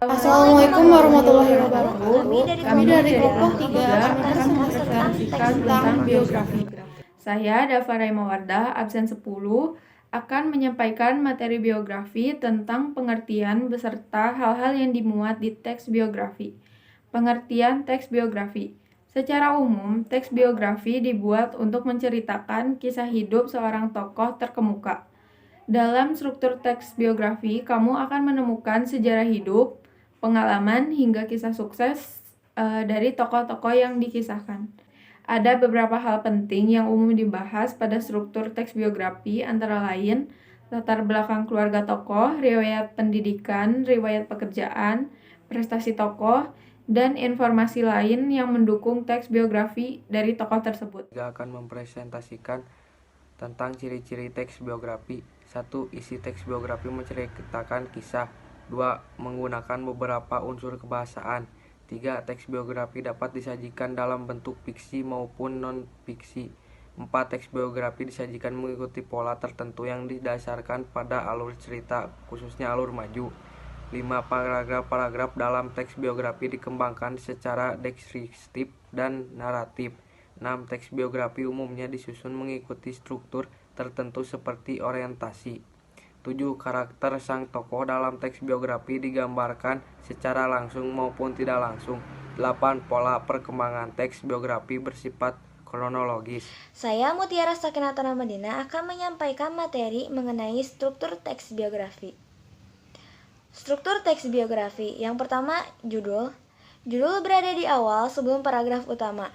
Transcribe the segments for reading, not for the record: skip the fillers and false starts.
Assalamualaikum warahmatullahi wabarakatuh. Kami dari kelompok 3 akan mempresentasikan tentang biografi. Saya Dava Raimawardah, absen 10, akan menyampaikan materi biografi tentang pengertian beserta hal-hal yang dimuat di teks biografi. Pengertian teks biografi. Secara umum, teks biografi dibuat untuk menceritakan kisah hidup seorang tokoh terkemuka. Dalam struktur teks biografi, kamu akan menemukan sejarah hidup, pengalaman, hingga kisah sukses dari tokoh-tokoh yang dikisahkan. Ada beberapa hal penting yang umum dibahas pada struktur teks biografi, antara lain latar belakang keluarga tokoh, riwayat pendidikan, riwayat pekerjaan, prestasi tokoh, dan informasi lain yang mendukung teks biografi dari tokoh tersebut. Juga akan mempresentasikan tentang ciri-ciri teks biografi. 1. Isi teks biografi menceritakan kisah. 2. Menggunakan beberapa unsur kebahasaan. 3. Teks biografi dapat disajikan dalam bentuk fiksi maupun non-fiksi. 4. Teks biografi disajikan mengikuti pola tertentu yang didasarkan pada alur cerita, khususnya alur maju. 5. Paragraf-paragraf dalam teks biografi dikembangkan secara deskriptif dan naratif. 6. Teks biografi umumnya disusun mengikuti struktur tertentu seperti orientasi. 7. Karakter sang tokoh dalam teks biografi digambarkan secara langsung maupun tidak langsung. 8. Pola perkembangan teks biografi bersifat kronologis. Saya Mutiara Sakinata Ramadina akan menyampaikan materi mengenai struktur teks biografi. Struktur teks biografi. Yang pertama, judul. Judul berada di awal sebelum paragraf utama.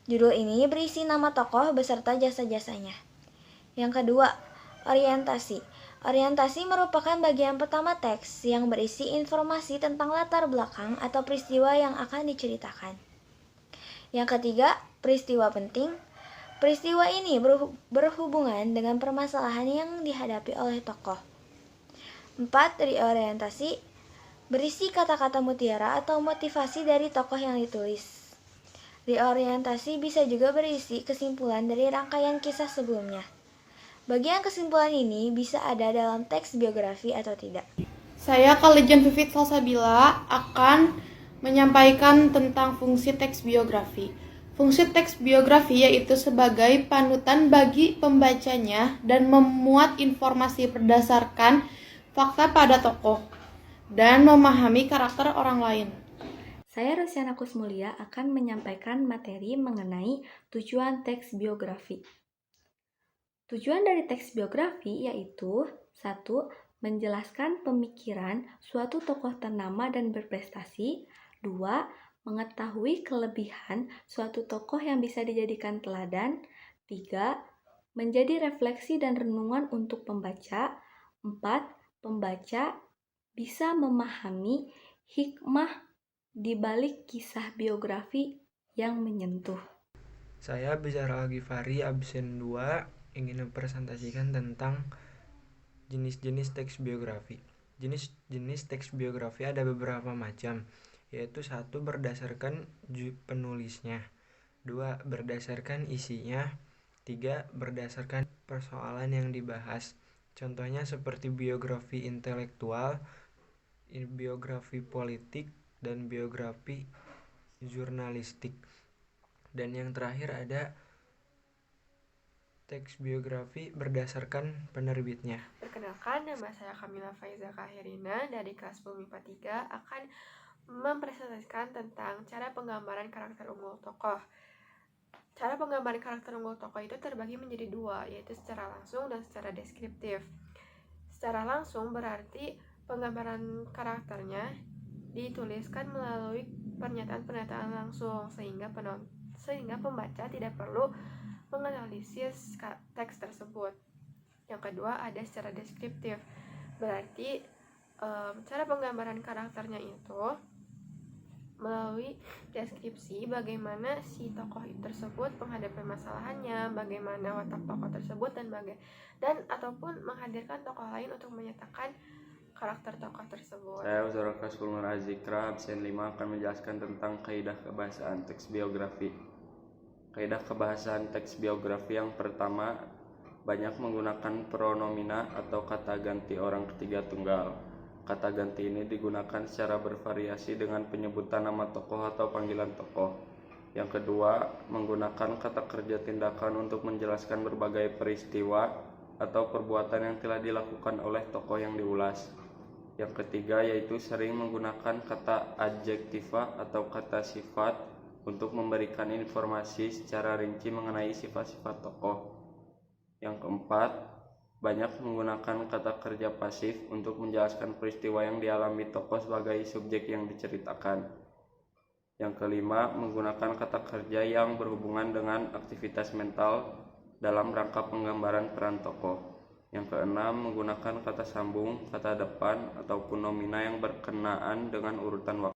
Judul ini berisi nama tokoh beserta jasa-jasanya. Yang kedua, orientasi. Orientasi merupakan bagian pertama teks yang berisi informasi tentang latar belakang atau peristiwa yang akan diceritakan. Yang ketiga, peristiwa penting. Peristiwa ini berhubungan dengan permasalahan yang dihadapi oleh tokoh. 4. Reorientasi. Berisi kata-kata mutiara atau motivasi dari tokoh yang ditulis. Reorientasi bisa juga berisi kesimpulan dari rangkaian kisah sebelumnya. Bagian kesimpulan ini bisa ada dalam teks biografi atau tidak. Saya Kalejan Vivit Salsabila akan menyampaikan tentang fungsi teks biografi. Fungsi teks biografi yaitu sebagai panutan bagi pembacanya dan memuat informasi berdasarkan fakta pada tokoh dan memahami karakter orang lain. Saya Rosyana Kusmulia akan menyampaikan materi mengenai tujuan teks biografi. Tujuan dari teks biografi yaitu 1. Menjelaskan pemikiran suatu tokoh ternama dan berprestasi. 2. Mengetahui kelebihan suatu tokoh yang bisa dijadikan teladan. 3. Menjadi refleksi dan renungan untuk pembaca. 4. Pembaca bisa memahami hikmah di balik kisah biografi yang menyentuh. Saya Bizara Al-Ghifari, absen 2, ingin mempresentasikan tentang jenis-jenis teks biografi. Jenis-jenis teks biografi ada beberapa macam, yaitu 1. Berdasarkan penulisnya, 2. Berdasarkan isinya, 3. Berdasarkan persoalan yang dibahas. Contohnya seperti biografi intelektual, biografi politik, dan biografi jurnalistik. Dan yang terakhir ada teks biografi berdasarkan penerbitnya. Perkenalkan, nama saya Kamila Faiza Kahirina dari kelas 10 MIPA 3 akan mempresentasikan tentang cara penggambaran karakter unggul tokoh. Cara penggambaran karakter unggul tokoh itu terbagi menjadi dua, yaitu secara langsung dan secara deskriptif. Secara langsung berarti penggambaran karakternya dituliskan melalui pernyataan-pernyataan langsung sehingga pembaca tidak perlu menganalisis teks tersebut. Yang kedua ada secara deskriptif, berarti cara penggambaran karakternya itu melalui deskripsi bagaimana si tokoh tersebut menghadapi permasalahannya, bagaimana watak tokoh tersebut dan ataupun menghadirkan tokoh lain untuk menyatakan karakter tokoh tersebut. Saya Uzara Kaskulmar Azikra, absen 5 akan menjelaskan tentang kaidah kebahasaan teks biografi. Kaidah kebahasaan teks biografi yang pertama, banyak menggunakan pronomina atau kata ganti orang ketiga tunggal. Kata ganti ini digunakan secara bervariasi dengan penyebutan nama tokoh atau panggilan tokoh. Yang kedua, menggunakan kata kerja tindakan untuk menjelaskan berbagai peristiwa atau perbuatan yang telah dilakukan oleh tokoh yang diulas. Yang ketiga yaitu sering menggunakan kata adjektiva atau kata sifat untuk memberikan informasi secara rinci mengenai sifat-sifat tokoh. Yang keempat, banyak menggunakan kata kerja pasif untuk menjelaskan peristiwa yang dialami tokoh sebagai subjek yang diceritakan. Yang kelima, menggunakan kata kerja yang berhubungan dengan aktivitas mental dalam rangka penggambaran peran tokoh. Yang keenam, menggunakan kata sambung, kata depan, ataupun nomina yang berkenaan dengan urutan waktu.